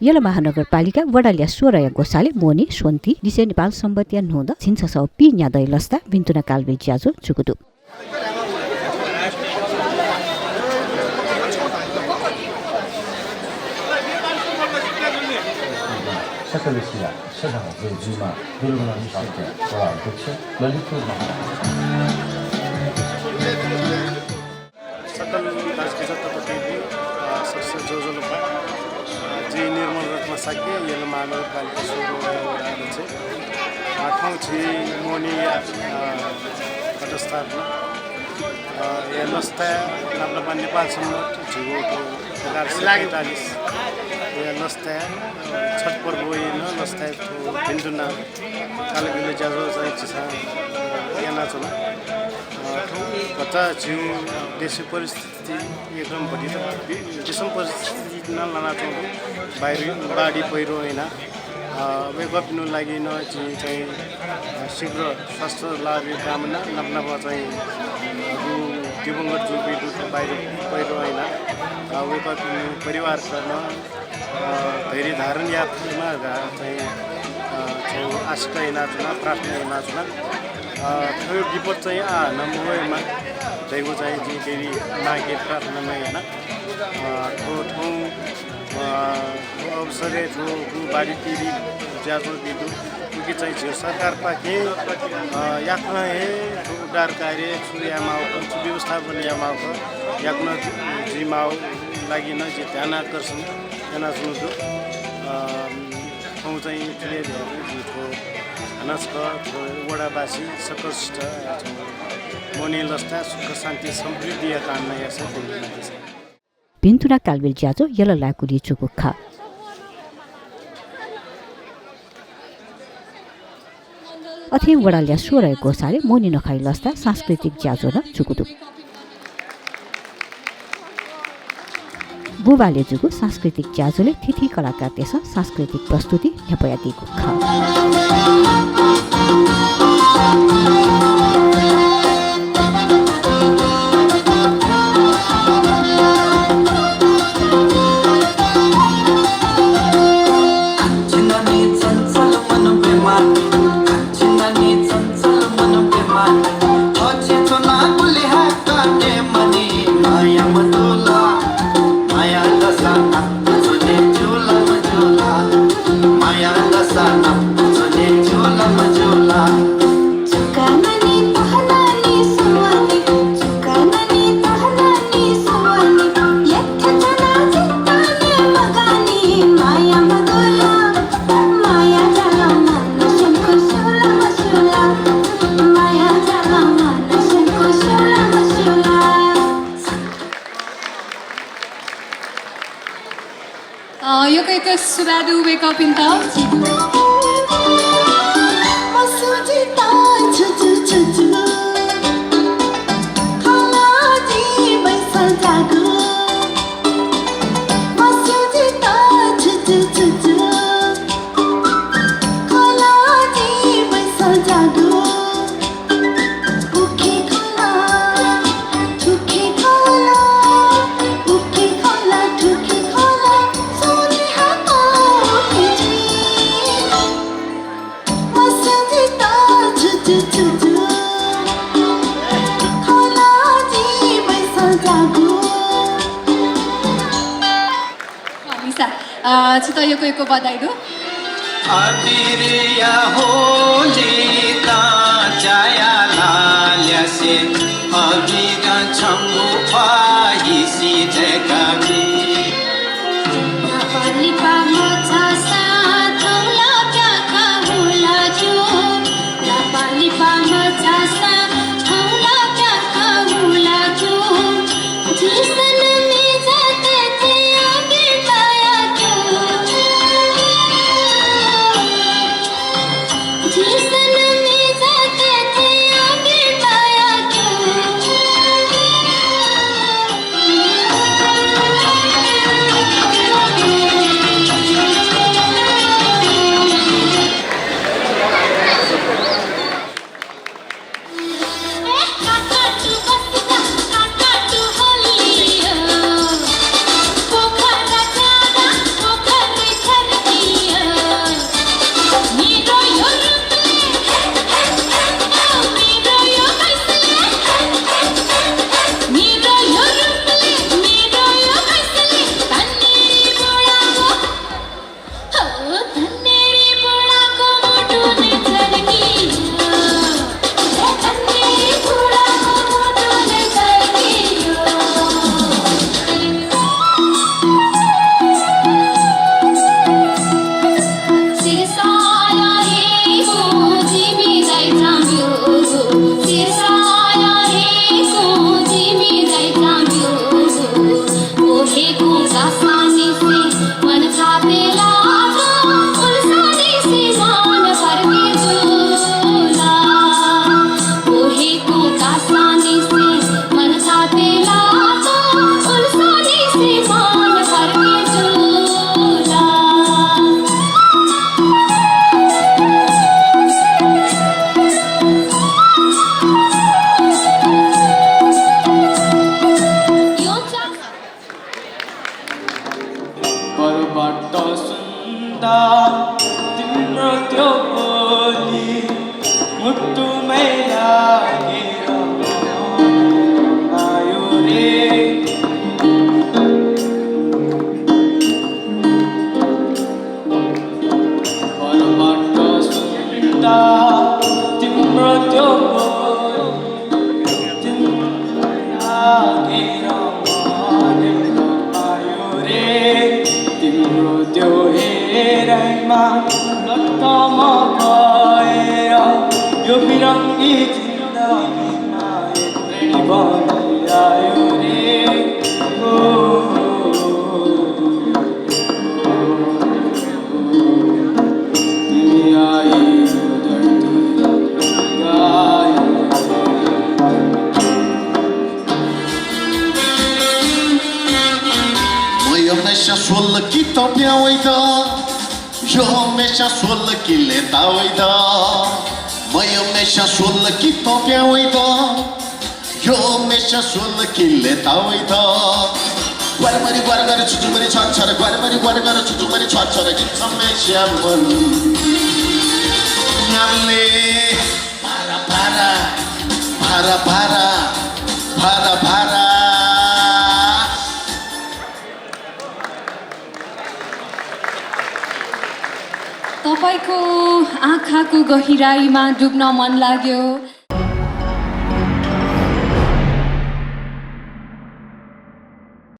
यला महानगरपालिका वडालिया 16 गोसाले मोनी सोन्ती दिसे नेपाल सम्बन्धिया नहुँदा छिन्छसौ पि न्यादै लस्ता बिन्तुना कालबेल ज्याजो चुकुदु सकलसिया सदा जुमा दुर्गुणानी साहित्य वा अध्यक्ष ललितपुर सकल राजकीय प्रतिनिधि सदस्य जोजोलपा जी निर्मल रत्न साके यल महानगरपालिका सुरु चाहिँ ठाउँ छि मोनी पदस्थापना या नस्ता नाप्लापा नेपालसम्म झुगोको 1947 या नस्ता छठ पर्व होइन नस्ता बिन्दुना कालेबिले ज्याजो चाहिँ चिसा याना चला कता जिउ देशी परिस्थिति एकदम बढी देशम परिस्थिति नलाना चाहिँ बाहिर बाढी पहिरो होइन वेगपिनु लागि न चाहिँ शीघ्र स्वास्थ्य लाभ कामना नप्नामा चाहिँ दिवंगत जो विद्युत बाहिर पहिरो होइन वेगपिनु परिवारसँग धेरै धारण यात्रामा चाहिँ आशिका हिँड्न प्रार्थना हिँड्न त्यो विपद चाहिँ नम्बरमा दैव चाहिँ जी फेरि मागे प्रार्थनामा होइन ठाउँ अवसरे जो बाढी तिरी ज्याजो विद्युत क्योंकि चाहिँ जो सरकार पाके यातना हे उद्धार कार्य यामाउ व्यवस्थापन यामाउ यातना जिमाउ लागि न जे ध्यान आकर्षण याना सुन्छु ठाउँ चाहिँ ठुलो नस्क वडावासी सकस्ट मोनी लस्ता सुख शान्ति समृद्धि कामना यासा बिन्तुना कालबेल ज्याजो यला लाकुली चुकुखा अथे वडालिया 16 गोसाले मोनी नखाइ लस्ता सांस्कृतिक ज्याजो न चुकुदु बुबाले जुगु सांस्कृतिक ज्याजोले तिथि कलाकार देश सांस्कृतिक प्रस्तुति न्यापयादिको खा यो कहीँ सुरादु वेक अप इन छिटो यो बधाई दो अबिरिया होली का जाया लाल्या से अबिरा छंगु पाही सी जगमी नापाली पामो छासा थौला प्याखा होला जो नापाली पामो छासा थौला प्याखा होला जो जिसन में जाते थे आगे पाया क्यों जिसन में जाते थे आगे पाया क्यों यो बिरङ्गी जिन्दगीमा प्रेमी बनी आयो रे तिमी आयो धरती गायो म यो हमेसा 16 कि तपाईँ यो हमेसा 16 कि लेतावै द म यो हमेसा 16 कि तपाईँ यो हमेसा 16 कि लेतावै द ग्वारमरी ग्वार गरे छुचुमरी छर ग्वारमरी ग्वार गरे छुचुमरी छर कि हमेसा मन नामले भारा भारा भारा भारा भारा भारा तपाईँको आँखाको गहिराईमा डुब्न मन लाग्यो